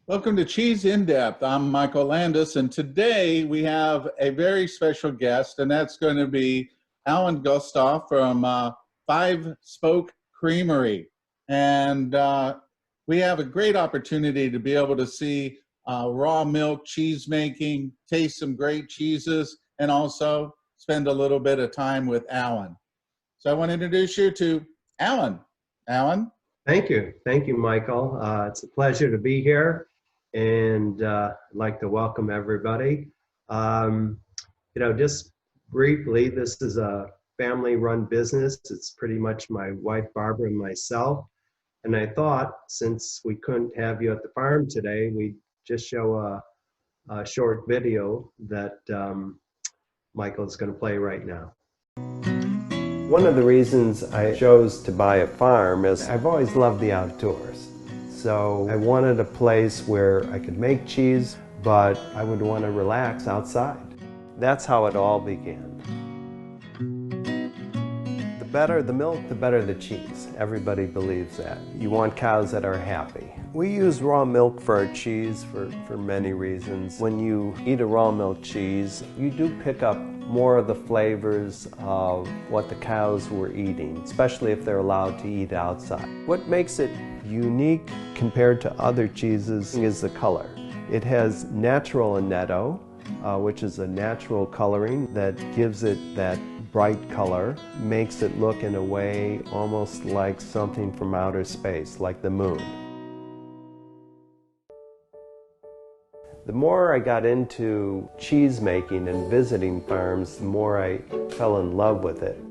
Welcome to Cheese In Depth. I'm Michael Landis, and today we have a very special guest, and that's going to be Alan Glustoff from Spoke Creamery. And we have a great opportunity to be able to see raw milk cheese making, taste some great cheeses, and also spend a little bit of time with Alan. So I want to introduce you to Alan. Alan? Thank you. Thank you, Michael. It's a pleasure to be here, and I'd like to welcome everybody. Just briefly, this is a family-run business. It's pretty much my wife, Barbara, and myself. And I thought, since we couldn't have you at the farm today, we'd just show a short video that Michael's going to play right now. One of the reasons I chose to buy a farm is I've always loved the outdoors. So I wanted a place where I could make cheese, but I would want to relax outside. That's how it all began. The better the milk, the better the cheese. Everybody believes that. You want cows that are happy. We use raw milk for our cheese for many reasons. When you eat a raw milk cheese, you do pick up more of the flavors of what the cows were eating, especially if they're allowed to eat outside. What makes it unique compared to other cheeses is the color. It has natural annatto, which is a natural coloring that gives it that bright color, makes it look in a way almost like something from outer space, like the moon. The more I got into cheese making and visiting farms, the more I fell in love with it.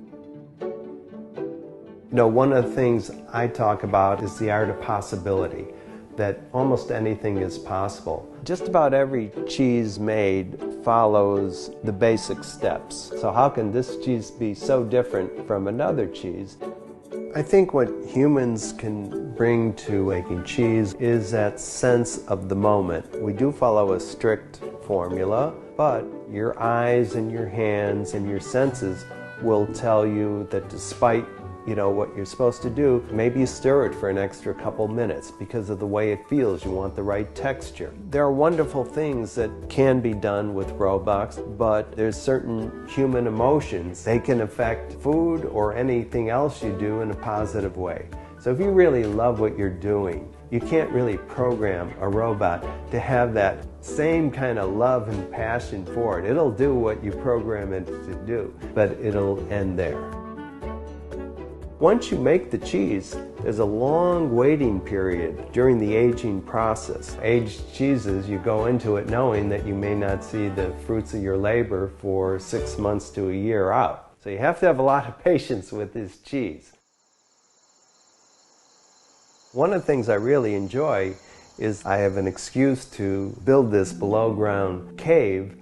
One of the things I talk about is the art of possibility, that almost anything is possible. Just about every cheese made follows the basic steps. So how can this cheese be so different from another cheese? I think what humans can bring to making cheese is that sense of the moment. We do follow a strict formula, but your eyes and your hands and your senses will tell you that despite what you're supposed to do, maybe you stir it for an extra couple minutes because of the way it feels. You want the right texture. There are wonderful things that can be done with robots, but there's certain human emotions. They can affect food or anything else you do in a positive way. So if you really love what you're doing, you can't really program a robot to have that same kind of love and passion for it. It'll do what you program it to do, but it'll end there. Once you make the cheese, there's a long waiting period during the aging process. Aged cheeses, you go into it knowing that you may not see the fruits of your labor for 6 months to a year out. So you have to have a lot of patience with this cheese. One of the things I really enjoy is I have an excuse to build this below ground cave.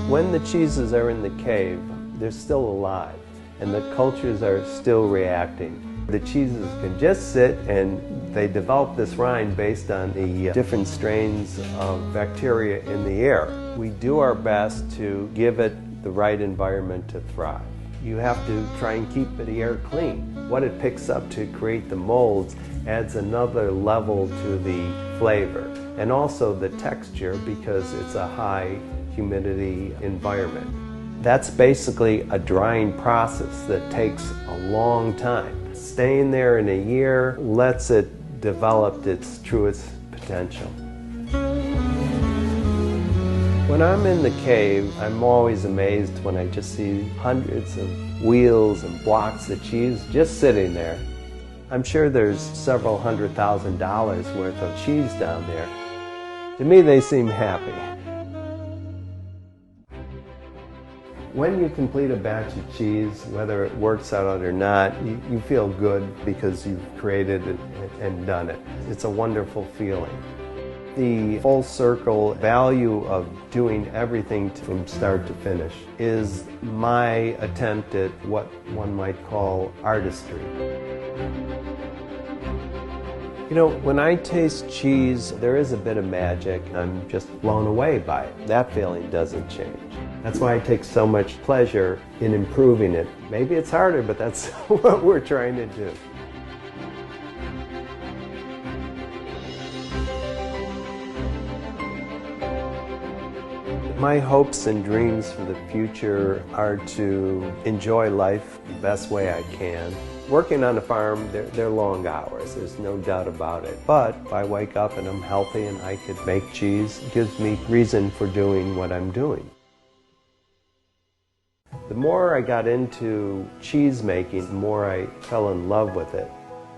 When the cheeses are in the cave, they're still alive, and the cultures are still reacting. The cheeses can just sit and they develop this rind based on the different strains of bacteria in the air. We do our best to give it the right environment to thrive. You have to try and keep the air clean. What it picks up to create the molds adds another level to the flavor, and also the texture because it's a high humidity environment. That's basically a drying process that takes a long time. Staying there in a year lets it develop its truest potential. When I'm in the cave, I'm always amazed when I just see hundreds of wheels and blocks of cheese just sitting there. I'm sure there's several $100,000 worth of cheese down there. To me, they seem happy. When you complete a batch of cheese, whether it works out or not, you feel good because you've created it and done it. It's a wonderful feeling. The full circle value of doing everything from start to finish is my attempt at what one might call artistry. When I taste cheese, there is a bit of magic. I'm just blown away by it. That feeling doesn't change. That's why I take so much pleasure in improving it. Maybe it's harder, but that's what we're trying to do. My hopes and dreams for the future are to enjoy life the best way I can. Working on a farm, they're long hours, there's no doubt about it. But if I wake up and I'm healthy and I could make cheese, it gives me reason for doing what I'm doing. The more I got into cheese making, the more I fell in love with it.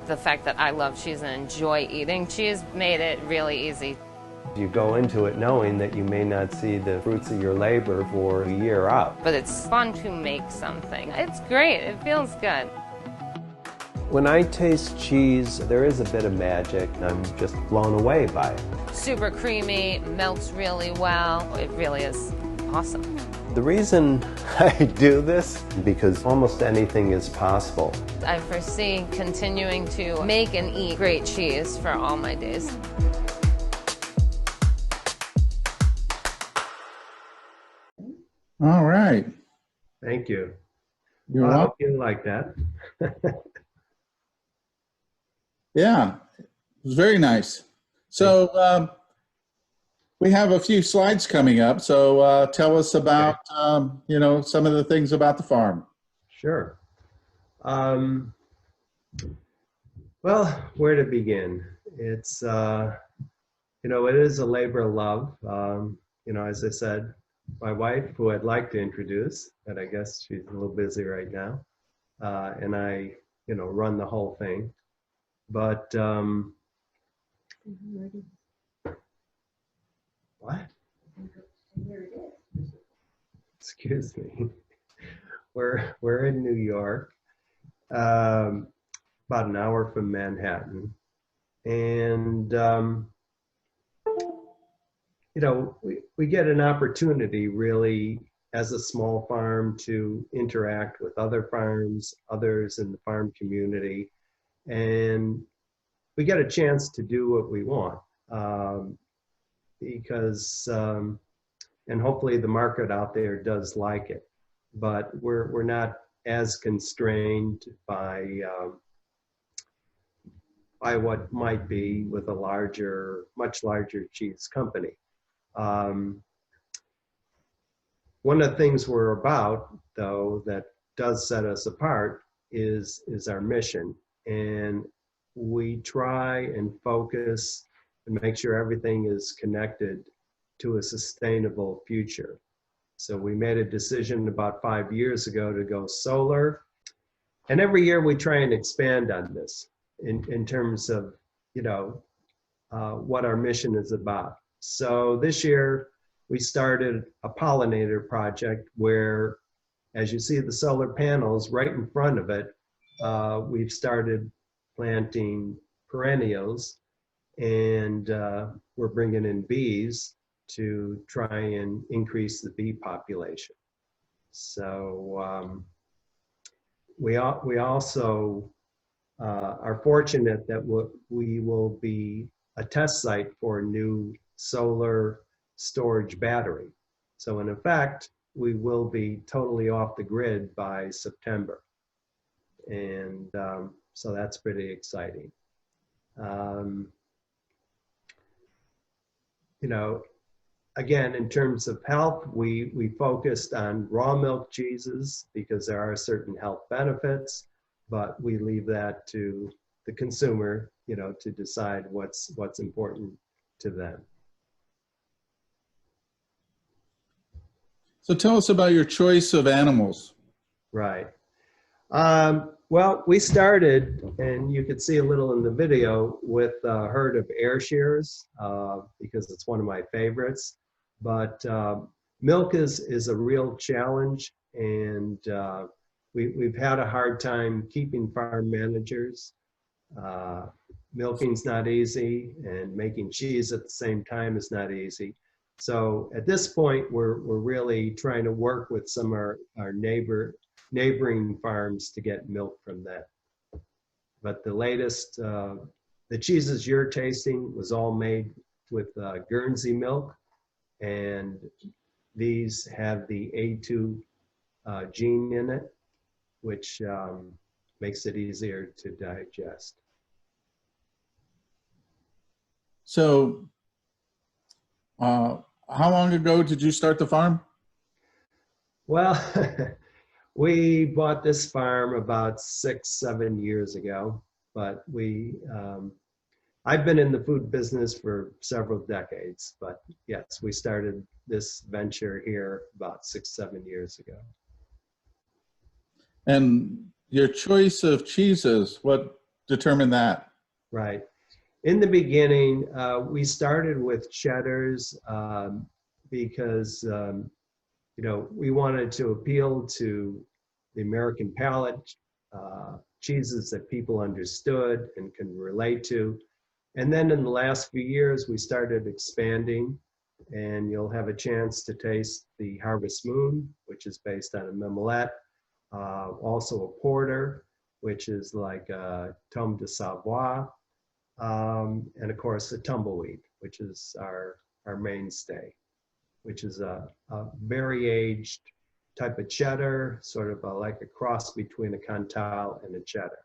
The fact that I love cheese and enjoy eating cheese made it really easy. You go into it knowing that you may not see the fruits of your labor for a year out. But it's fun to make something. It's great. It feels good. When I taste cheese, there is a bit of magic. I'm just blown away by it. Super creamy, melts really well. It really is awesome. The reason I do this, because almost anything is possible. I foresee continuing to make and eat great cheese for all my days. All right. Thank you. You're I welcome. hope you like that. Yeah, it was very nice. So we have a few slides coming up. So tell us about, you know, some of the things about the farm. Sure. Well, where to begin? It's, you know, it is a labor of love. You know, as I said, my wife, who I'd like to introduce, but I guess she's a little busy right now, and I, you know, run the whole thing. But what? Excuse me. We're in New York, about an hour from Manhattan, and you know, we get an opportunity really as a small farm to interact with other farms, others in the farm community, and we get a chance to do what we want because, and hopefully the market out there does like it, but we're not as constrained by what might be with a much larger cheese company. One of the things we're about, though, that does set us apart is our mission. And we try and focus and make sure everything is connected to a sustainable future. So we made a decision about 5 years ago to go solar. And every year we try and expand on this in terms of, you know, what our mission is about. So this year we started a pollinator project where, as you see the solar panels right in front of it, we've started planting perennials, and we're bringing in bees to try and increase the bee population. So we also are fortunate that we will be a test site for a new solar storage battery. So in effect, we will be totally off the grid by September. And so that's pretty exciting. You know, again, in terms of health, we focused on raw milk cheeses because there are certain health benefits, but we leave that to the consumer, you know, to decide what's important to them. So tell us about your choice of animals. Right. Well, we started, and you could see a little in the video, with a herd of air shearers because it's one of my favorites. But milk is a real challenge, and we've had a hard time keeping farm managers. Milking's not easy, and making cheese at the same time is not easy. So at this point, we're really trying to work with some of our neighboring farms to get milk from them. But the latest, the cheeses you're tasting was all made with Guernsey milk, and these have the A2 gene in it, which makes it easier to digest. So how long ago did you start the farm? Well, we bought this farm about 6, 7 years ago, but I've been in the food business for several decades, but yes, we started this venture here about 6, 7 years ago. And your choice of cheeses, what determined that? Right. In the beginning, we started with cheddars because we wanted to appeal to the American palate, cheeses that people understood and can relate to. And then in the last few years, we started expanding, and you'll have a chance to taste the Harvest Moon, which is based on a Mimolette, also a porter, which is like a Tomme de Savoie, and of course the Tumbleweed, which is our mainstay, which is a very aged type of cheddar, sort of like a cross between a Cantal and a Cheddar.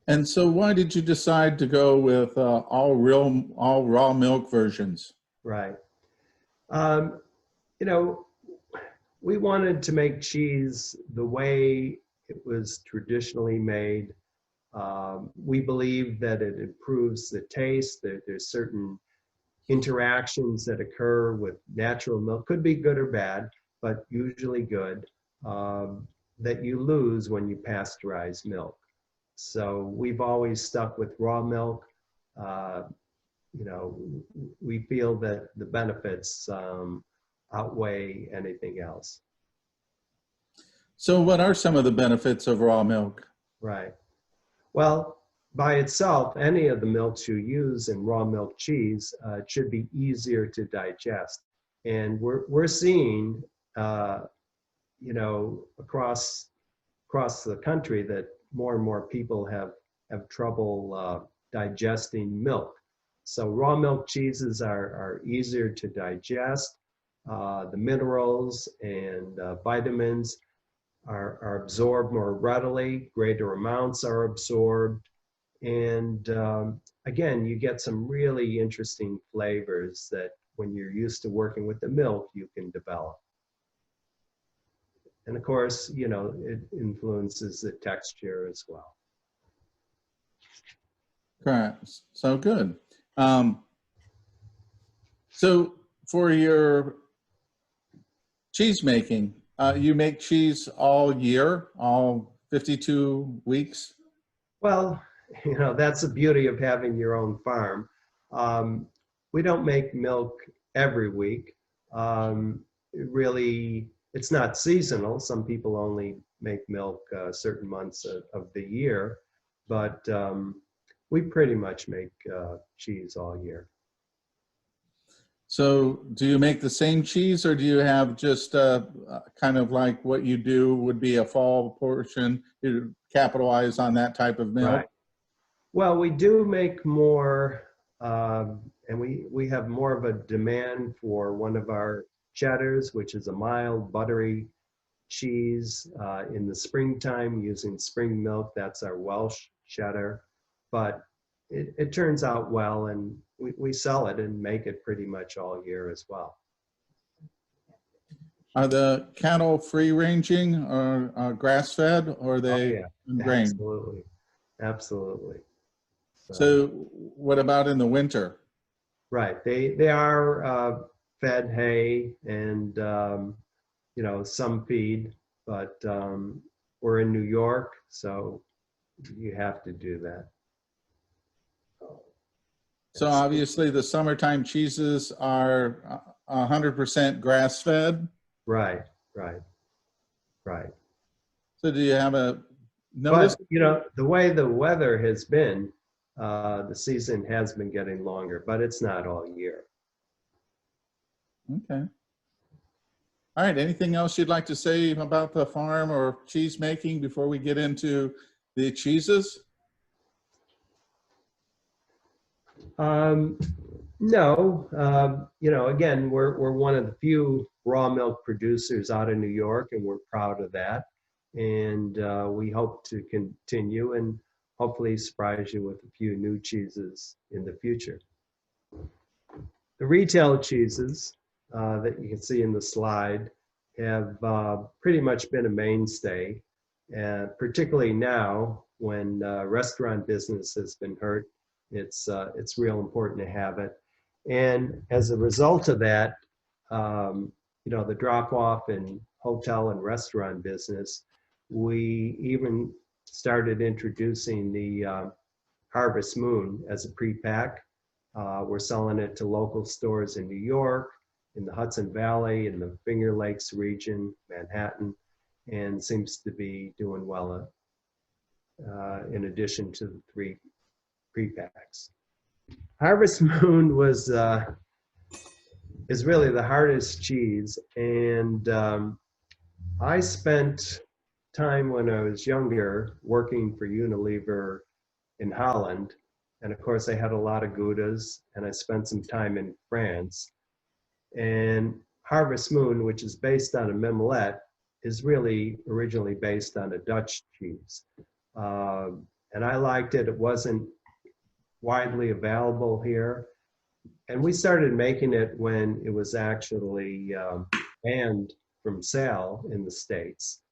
And so why did you decide to go with all raw milk versions? Right. We wanted to make cheese the way it was traditionally made. We believe that it improves the taste. There's certain interactions that occur with natural milk, could be good or bad, but usually good, that you lose when you pasteurize milk. So we've always stuck with raw milk. We feel that the benefits outweigh anything else. So what are some of the benefits of raw milk? Right. Well, by itself, any of the milks you use in raw milk cheese should be easier to digest. And we're seeing, across the country that more and more people have trouble digesting milk. So raw milk cheeses are easier to digest. The minerals and vitamins are absorbed more readily, greater amounts are absorbed. And again, you get some really interesting flavors that when you're used to working with the milk, you can develop. And of course, it influences the texture as well. Correct. So good. So for your cheese making, you make cheese all year, all 52 weeks? Well, that's the beauty of having your own farm. We don't make milk every week. It's not seasonal. Some people only make milk certain months of the year, but we pretty much make cheese all year. So do you make the same cheese, or do you have just kind of like what you do would be a fall portion, you capitalize on that type of milk? Right. Well, we do make more, and we have more of a demand for one of our cheddars, which is a mild, buttery cheese in the springtime using spring milk. That's our Welsh cheddar. But it turns out well, and we sell it and make it pretty much all year as well. Are the cattle free ranging or grass fed, or are they grain? Absolutely. Absolutely. So what about in the winter? Right. They are fed hay and, some feed, but we're in New York, so you have to do that. So obviously the summertime cheeses are 100% grass fed? Right. So do you have a notice? But, the way the weather has been, the season has been getting longer, but it's not all year. Okay. All right, anything else you'd like to say about the farm or cheese making before we get into the cheeses? No, again, we're one of the few raw milk producers out of New York, and we're proud of that. And we hope to continue and hopefully surprise you with a few new cheeses in the future. The retail cheeses that you can see in the slide have pretty much been a mainstay, and particularly now when restaurant business has been hurt, it's real important to have it. And as a result of that, you know, the drop off in hotel and restaurant business, we even started introducing the Harvest Moon as a pre-pack. We're selling it to local stores in New York, in the Hudson Valley, in the Finger Lakes region, Manhattan, and seems to be doing well in addition to the 3 pre-packs. Harvest Moon is really the hardest cheese, and I spent time when I was younger working for Unilever in Holland, and of course I had a lot of Goudas, and I spent some time in France. And Harvest Moon, which is based on a Mimolette, is really originally based on a Dutch cheese. And I liked it. It wasn't widely available here. And we started making it when it was actually banned from sale in the States.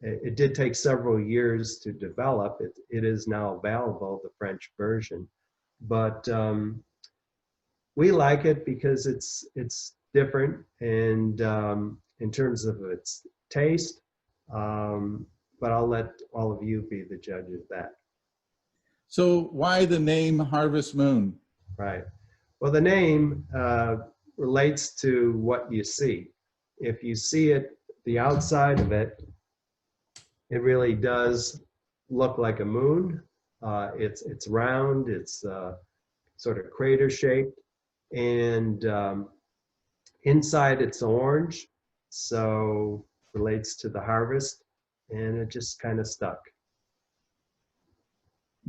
It did take several years to develop. It is now available, the French version. But we like it because it's different, and in terms of its taste, but I'll let all of you be the judge of that. So why the name Harvest Moon? Right. Well, the name relates to what you see. If you see it, the outside of it, it really does look like a moon. It's round, it's sort of crater shaped, and inside it's orange, so relates to the harvest, and it just kind of stuck.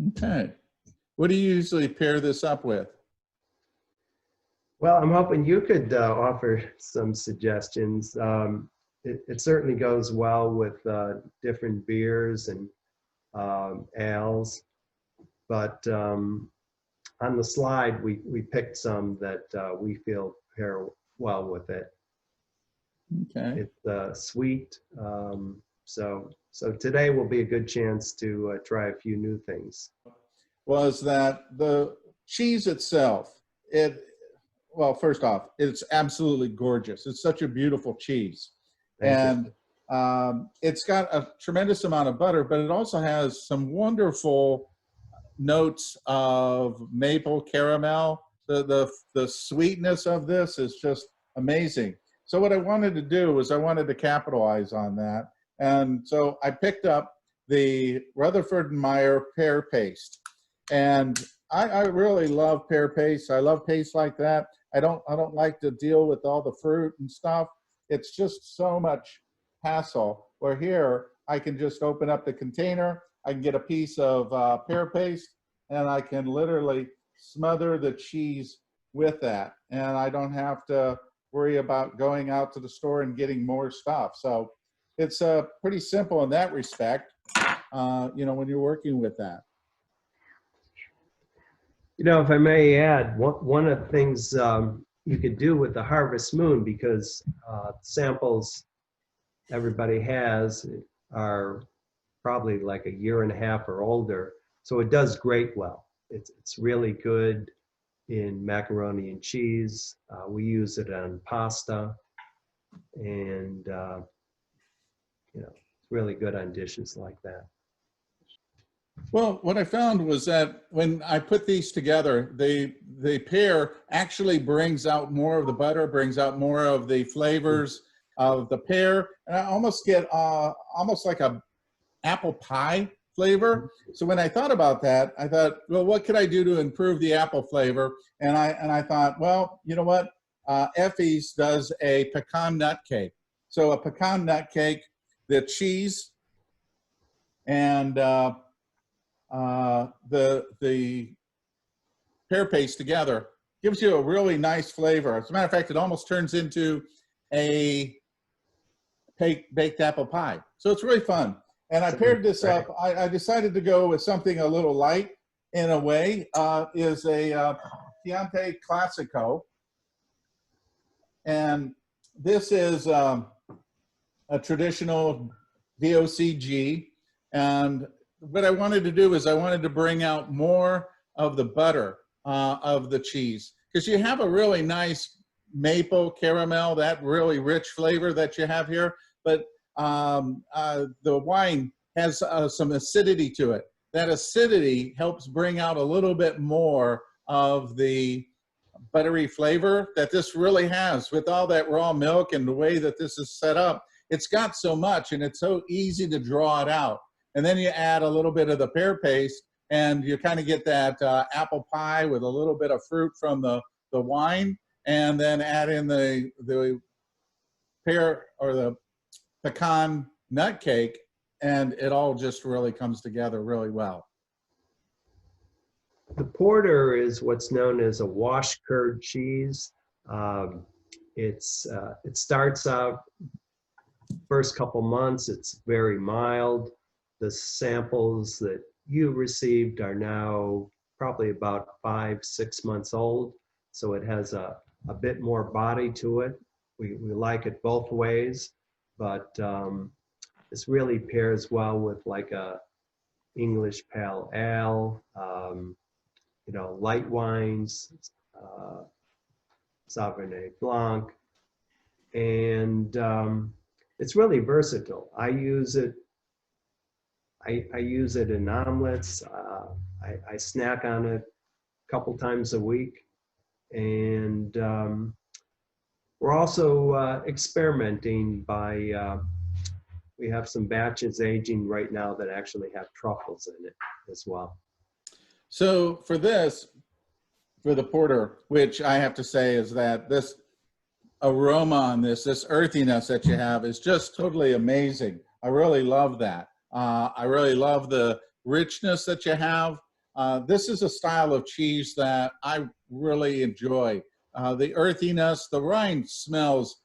Okay. What do you usually pair this up with? Well, I'm hoping you could offer some suggestions. It certainly goes well with different beers and ales, but on the slide we picked some that we feel pair well with it. Okay. It's sweet, so today will be a good chance to try a few new things. Was that the cheese itself, well, first off, it's absolutely gorgeous. It's such a beautiful cheese. And it's got a tremendous amount of butter, but it also has some wonderful notes of maple caramel. The sweetness of this is just amazing. So what I wanted to do was I wanted to capitalize on that. And so I picked up the Rutherford and Meyer pear paste. And I really love pear paste. I love paste like that. I don't like to deal with all the fruit and stuff. It's just so much hassle, where here I can just open up the container, I can get a piece of pear paste, and I can literally smother the cheese with that. And I don't have to worry about going out to the store and getting more stuff. So it's pretty simple in that respect, you know, when you're working with that. You know, if I may add, one of the things you could do with the Harvest Moon, because samples everybody has are probably like a year and a half or older, so it does grate well. It's really good in macaroni and cheese. We use it on pasta, and you know, it's really good on dishes like that. Well, what I found was that when I put these together, the pear actually brings out more of the butter, brings out more of the flavors of the pear, and I almost get almost like a apple pie flavor. So when I thought about that, I thought, well, what could I do to improve the apple flavor? And I thought, well, you know what? Effie's does a pecan nut cake. So a pecan nut cake, the cheese and the pear paste together gives you a really nice flavor. As a matter of fact, it almost turns into a baked apple pie. So it's really fun. And I paired this up. I decided to go with something a little light in a way, is a Chianti Classico. And this is a traditional DOCG. And what I wanted to do is I wanted to bring out more of the butter of the cheese, because you have a really nice maple caramel, that really rich flavor that you have here, but the wine has some acidity to it. That acidity helps bring out a little bit more of the buttery flavor that this really has with all that raw milk and the way that this is set up. It's got so much, and it's so easy to draw it out. And then you add a little bit of the pear paste, and you kind of get that apple pie with a little bit of fruit from the wine, and then add in the pear or the pecan nut cake, and it all just really comes together really well. The porter is what's known as a wash curd cheese. It starts out first couple months, it's very mild. The samples that you received are now probably about 5-6 months old, so it has a bit more body to it. We like it both ways, but this really pairs well with like a English pale ale, you know, light wines, Sauvignon Blanc, and it's really versatile. I use it in omelets. I snack on it a couple times a week, and we're also experimenting by. We have some batches aging right now that actually have truffles in it as well. So for this, for the porter, which I have to say is that this aroma on this earthiness that you have is just totally amazing. I really love that. I really love the richness that you have. This is a style of cheese that I really enjoy. The earthiness, the rind smells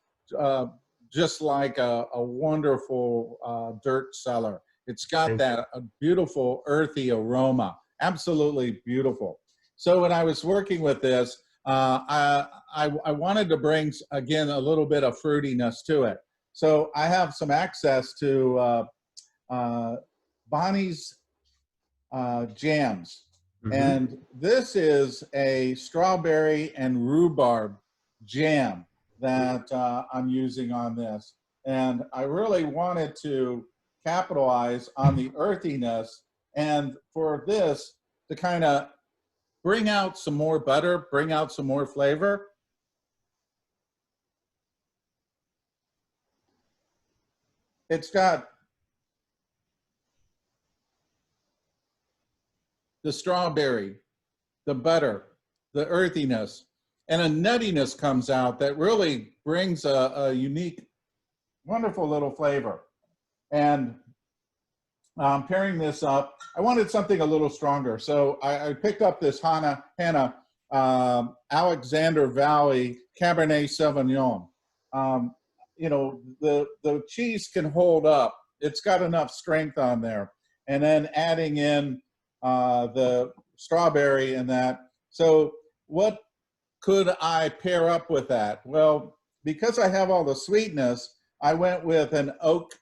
just like a wonderful dirt cellar. It's got that beautiful earthy aroma, absolutely beautiful. So when I was working with this, I wanted to bring, again, a little bit of fruitiness to it. So I have some access to Bonnie's jams. Mm-hmm. And this is a strawberry and rhubarb jam that I'm using on this. And I really wanted to capitalize on the earthiness, and for this to kind of bring out some more butter, bring out some more flavor. It's got the strawberry, the butter, the earthiness, and a nuttiness comes out that really brings a unique, wonderful little flavor. And pairing this up, I wanted something a little stronger. So I picked up this Hanna Alexander Valley Cabernet Sauvignon. You know, the cheese can hold up. It's got enough strength on there. And then adding in the strawberry and that. So what could I pair up with that? Well, because I have all the sweetness, I went with an oat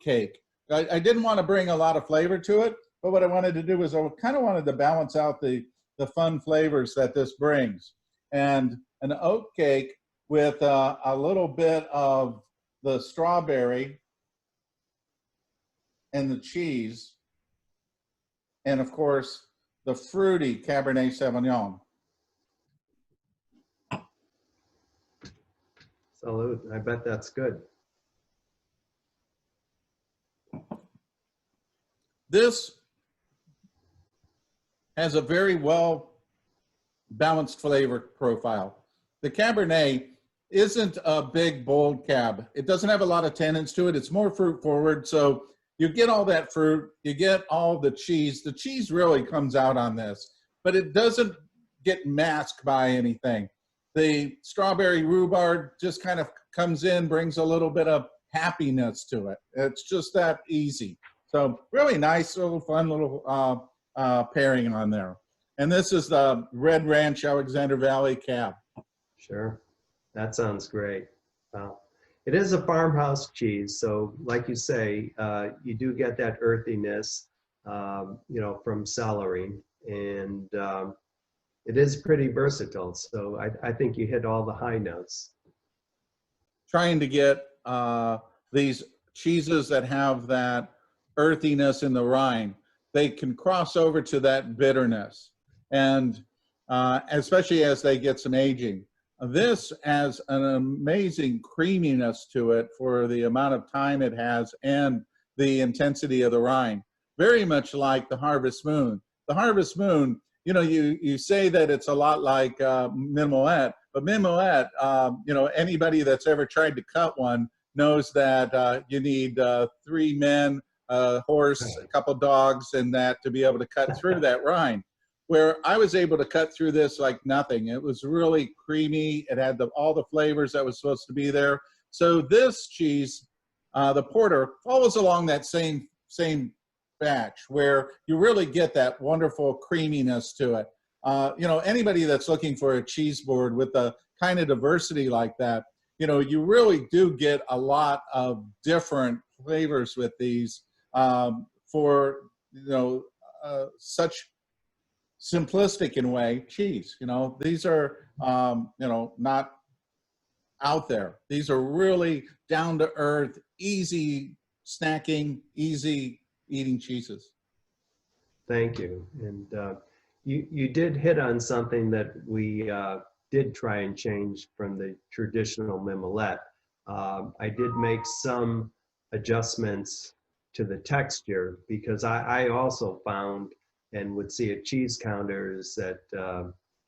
cake. I didn't want to bring a lot of flavor to it, but what I wanted to do was I kind of wanted to balance out the fun flavors that this brings. And an oat cake with a little bit of the strawberry and the cheese, and of course, the fruity Cabernet Sauvignon. Salute. I bet that's good. This has a very well balanced flavor profile. The Cabernet isn't a big, bold cab. It doesn't have a lot of tannins to it. It's more fruit forward. So you get all that fruit, you get all the cheese. The cheese really comes out on this, but it doesn't get masked by anything. The strawberry rhubarb just kind of comes in, brings a little bit of happiness to it. It's just that easy. So really nice, little fun little pairing on there. And this is the Red Ranch Alexander Valley Cab. Sure. That sounds great. Well, it is a farmhouse cheese, so like you say, you do get that earthiness, you know, from celery, and it is pretty versatile. So I think you hit all the high notes. Trying to get these cheeses that have that earthiness in the rind, they can cross over to that bitterness, and especially as they get some aging. This has an amazing creaminess to it for the amount of time it has and the intensity of the rind. Very much like the Harvest Moon. The Harvest Moon, you know, you say that it's a lot like Mimolette, but Mimolette, you know, anybody that's ever tried to cut one knows that you need 3 men, a horse, a couple dogs, and that to be able to cut through that rind. Where I was able to cut through this like nothing. It was really creamy. It had all the flavors that was supposed to be there. So this cheese, the porter, follows along that same batch where you really get that wonderful creaminess to it. You know, anybody that's looking for a cheese board with a kind of diversity like that, you know, you really do get a lot of different flavors with these for, you know, such simplistic in a way cheese. You know, these are you know, not out there. These are really down to earth, easy snacking, easy eating cheeses. Thank you. And you did hit on something that we did try and change from the traditional Mimolette. I did make some adjustments to the texture because I also found and would see at cheese counters that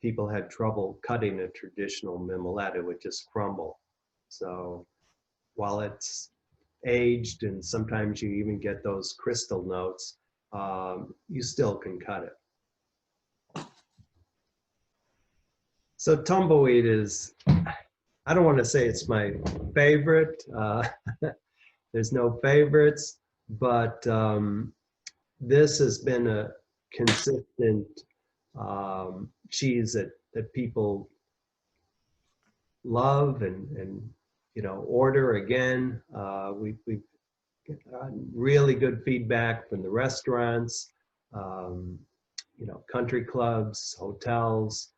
people had trouble cutting a traditional Mimolette. It would just crumble. So while it's aged and sometimes you even get those crystal notes, you still can cut it. So tumbleweed is, I don't want to say it's my favorite. There's no favorites, but this has been a consistent cheese that people love and you know, order again. We've gotten really good feedback from the restaurants, you know, country clubs, hotels,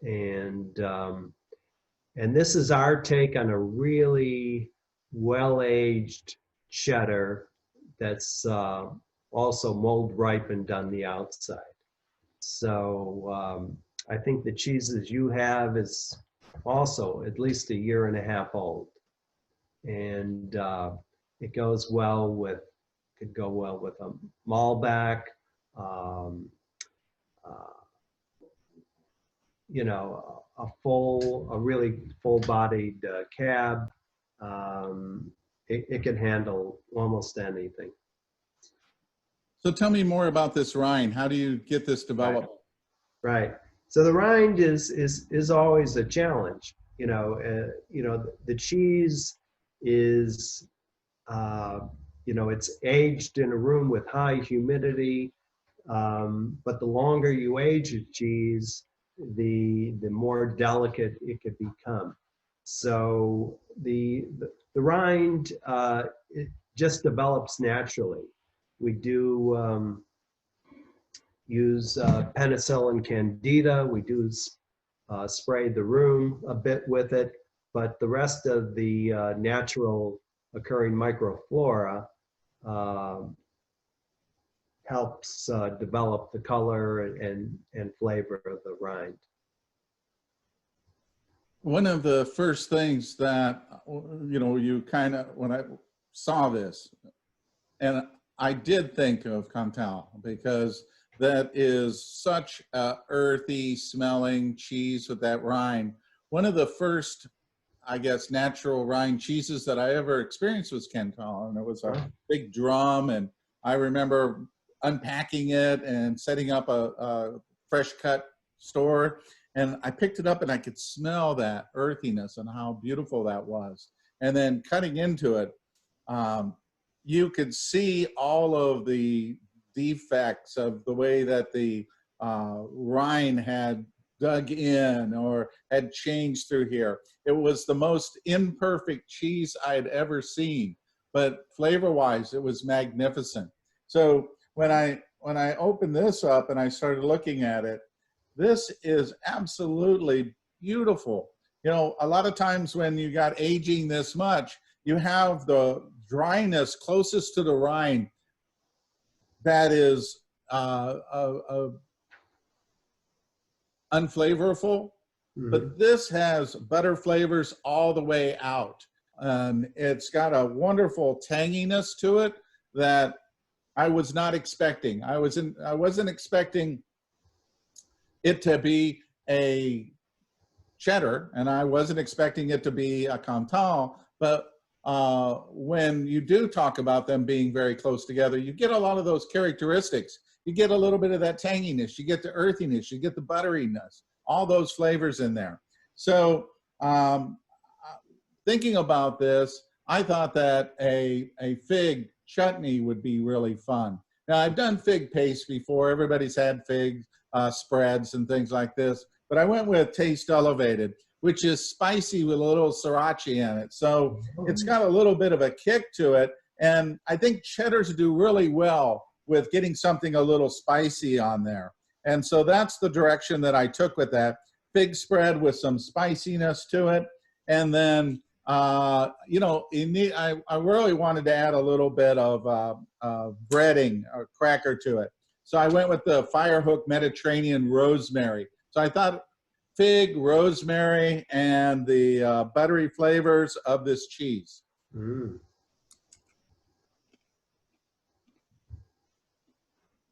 and this is our take on a really well-aged cheddar that's also mold ripened on the outside. So I think the cheeses you have is also at least 1.5 years old, and it goes well with, could go well with a Malbec, you know, a really full-bodied cab. It can handle almost anything. So tell me more about this rind. How do you get this developed? Right. So the rind is always a challenge. You know, the cheese is, you know, it's aged in a room with high humidity. But the longer you age a cheese, the more delicate it could become. So the rind, it just develops naturally. We do use penicillin candida. We do spray the room a bit with it, but the rest of the natural occurring microflora helps develop the color and flavor of the rind. One of the first things that, you know, you kind of, when I saw this, and I did think of Cantal because that is such a earthy smelling cheese with that rind. One of the first, I guess, natural rind cheeses that I ever experienced was Cantal, and it was a big drum, and I remember unpacking it and setting up a fresh cut store, and I picked it up and I could smell that earthiness and how beautiful that was. And then cutting into it, you could see all of the defects of the way that the rind had dug in or had changed through here. It was the most imperfect cheese I had ever seen, but flavor-wise, it was magnificent. So when I opened this up and I started looking at it, this is absolutely beautiful. You know, a lot of times when you got aging this much, you have the dryness closest to the rind that is unflavorful, but this has butter flavors all the way out. It's got a wonderful tanginess to it that I was not expecting. I wasn't expecting it to be a cheddar, and I wasn't expecting it to be a Cantal, but when you do talk about them being very close together, you get a lot of those characteristics. You get a little bit of that tanginess, you get the earthiness, you get the butteriness, all those flavors in there. So thinking about this, I thought that a fig chutney would be really fun. Now, I've done fig paste before. Everybody's had fig spreads and things like this, but I went with Taste Elevated, which is spicy with a little sriracha in it. So it's got a little bit of a kick to it. And I think cheddars do really well with getting something a little spicy on there. And so that's the direction that I took with that. Fig spread with some spiciness to it. And then, you know, I really wanted to add a little bit of breading or cracker to it. So I went with the Firehook Mediterranean Rosemary. So I thought fig, rosemary, and the buttery flavors of this cheese.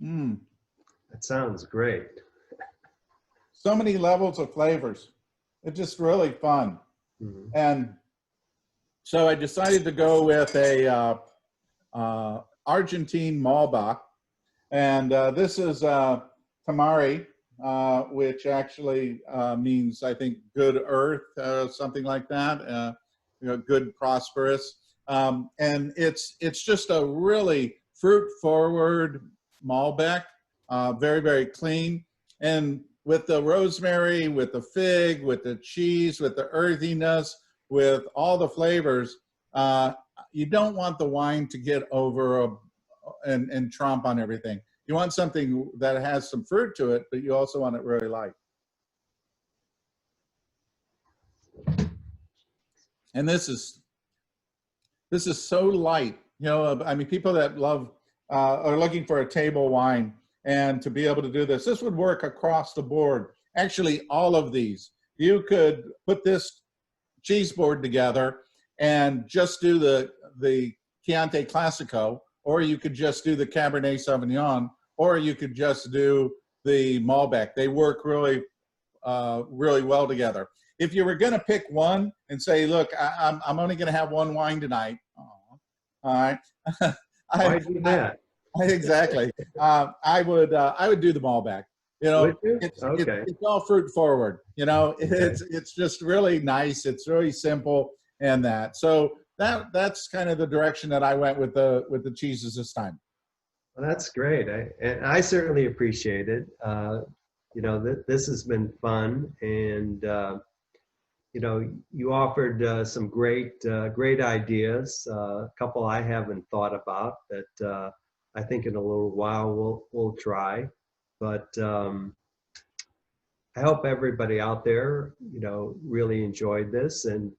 Mm. That sounds great. So many levels of flavors. It's just really fun. And so I decided to go with a Argentine Malbec. And this is Tamari, which actually means, I think, good earth, something like that, you know, good, prosperous. And it's just a really fruit-forward Malbec, very, very clean. And with the rosemary, with the fig, with the cheese, with the earthiness, with all the flavors, you don't want the wine to get over and trump on everything. You want something that has some fruit to it, but you also want it really light. And this is so light. You know, I mean, people that love are looking for a table wine, and to be able to do this would work across the board. Actually, all of these, you could put this cheese board together and just do the Chianti Classico, or you could just do the Cabernet Sauvignon, or you could just do the Malbec. They work really, really well together. If you were going to pick one and say, look, I'm only going to have one wine tonight. All right. Why do that? Exactly. I would do the Malbec. You know, it's all fruit forward. You know, it's just really nice. It's really simple, and that. So that's kind of the direction that I went with the cheeses this time. Well, that's great. I certainly appreciate it. You know, this has been fun, and you know, you offered some great ideas. A couple I haven't thought about that I think in a little while we'll try. But I hope everybody out there, you know, really enjoyed this and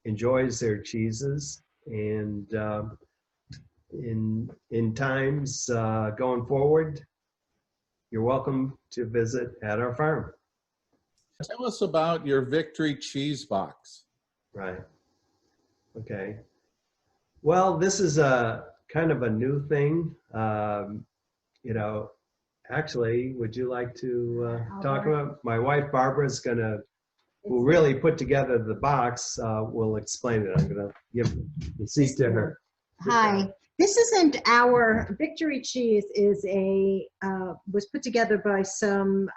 enjoys their cheeses. And in times going forward, you're welcome to visit at our farm. Tell us about your Victory cheese box. Right. Okay. Well, this is a kind of a new thing. You know, actually, would you like to talk about? My wife Barbara's will really put together the box. We'll explain it. I'm gonna give the seat to her. Hi. This isn't our Victory cheese. Was put together by some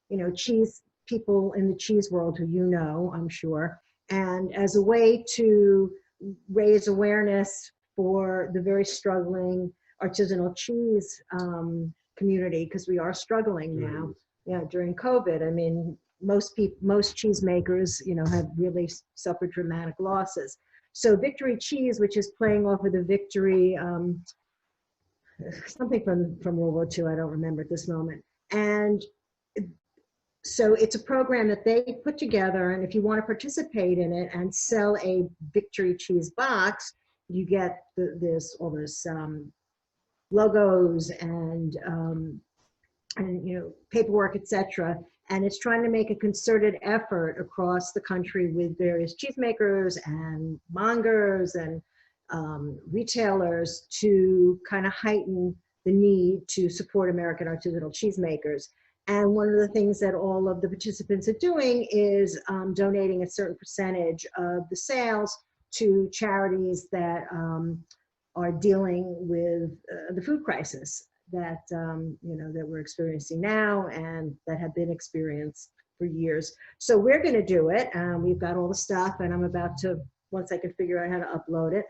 you know, cheese people in the cheese world who you know, I'm sure, and as a way to raise awareness for the very struggling artisanal cheese community, because we are struggling now. during COVID. I mean, most cheesemakers, have really suffered dramatic losses. So Victory Cheese, which is playing off of the Victory, something from World War II, I don't remember at this moment. And so it's a program that they put together, and if you want to participate in it and sell a Victory Cheese box, you get all this logos and paperwork, etc. And it's trying to make a concerted effort across the country with various cheesemakers and mongers and retailers to kind of heighten the need to support American artisanal cheesemakers. And one of the things that all of the participants are doing is donating a certain percentage of the sales to charities that are dealing with the food crisis that that we're experiencing now and that have been experienced for years. So we're going to do it. We've got all the stuff, and I'm about to, once I can figure out how to upload it.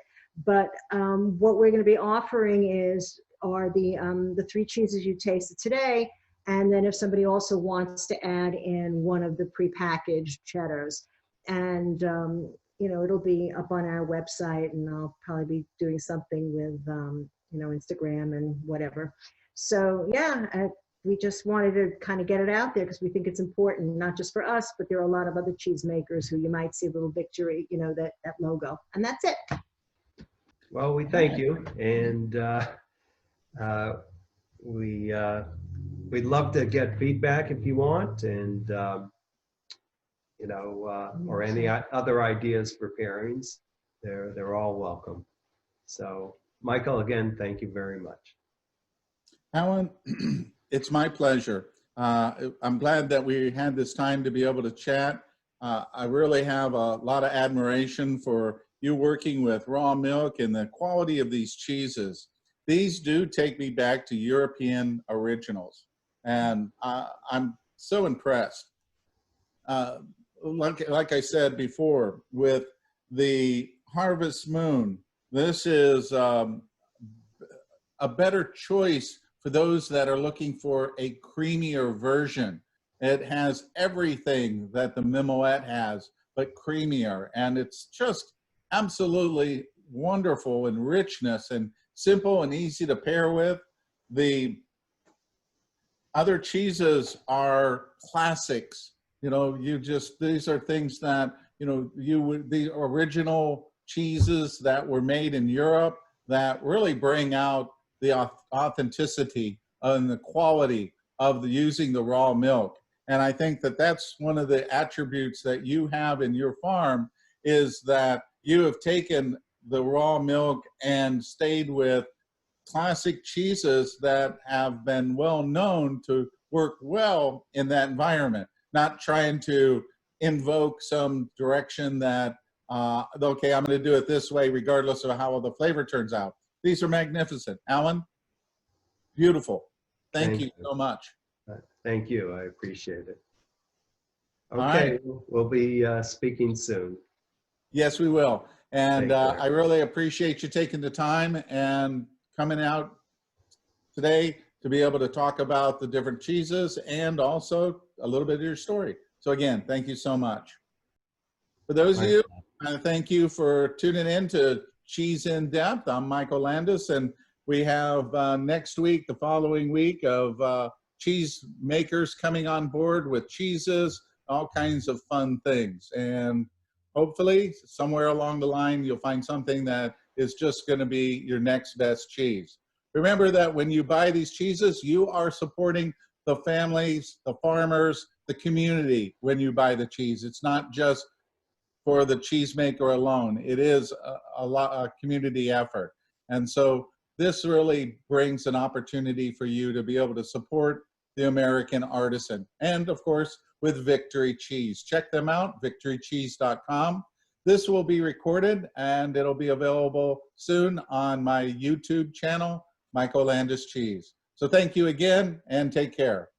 But what we're going to be offering are the 3 cheeses you tasted today. And then if somebody also wants to add in one of the prepackaged cheddars, and it'll be up on our website, and I'll probably be doing something with Instagram and whatever. So yeah, we just wanted to kind of get it out there because we think it's important, not just for us, but there are a lot of other cheesemakers who you might see a little Victory, that logo, and that's it. Well, we thank you, and we'd love to get feedback if you want, and or any other ideas for pairings. They're all welcome. So, Michael, again, thank you very much. Alan, it's my pleasure. I'm glad that we had this time to be able to chat. I really have a lot of admiration for you working with raw milk and the quality of these cheeses. These do take me back to European originals, and I'm so impressed. Like I said before, with the Harvest Moon, this is a better choice for those that are looking for a creamier version. It has everything that the Mimolette has, but creamier, and it's just absolutely wonderful in richness and simple and easy to pair with. The other cheeses are classics. These are things that, the original cheeses that were made in Europe that really bring out the authenticity and the quality of using the raw milk. And I think that that's one of the attributes that you have in your farm, is that you have taken the raw milk and stayed with classic cheeses that have been well known to work well in that environment, not trying to invoke some direction that, okay, I'm going to do it this way regardless of how the flavor turns out. These are magnificent. Alan, beautiful. Thank you so much. Thank you. I appreciate it. Okay, right. We'll be speaking soon. Yes, we will. And I really appreciate you taking the time and coming out today to be able to talk about the different cheeses and also a little bit of your story. So again, thank you so much. For those of you, thank you for tuning in to Cheese in Depth. I'm Michael Landis, and we have next week, the following week, of cheese makers coming on board with cheeses, all kinds of fun things. And hopefully, somewhere along the line, you'll find something that is just going to be your next best cheese. Remember that when you buy these cheeses, you are supporting the families, the farmers, the community when you buy the cheese. It's not just for the cheesemaker alone. It is a community effort. And so this really brings an opportunity for you to be able to support the American artisan. And of course, with Victory Cheese. Check them out, victorycheese.com. This will be recorded and it'll be available soon on my YouTube channel, Michael Landis Cheese. So thank you again and take care.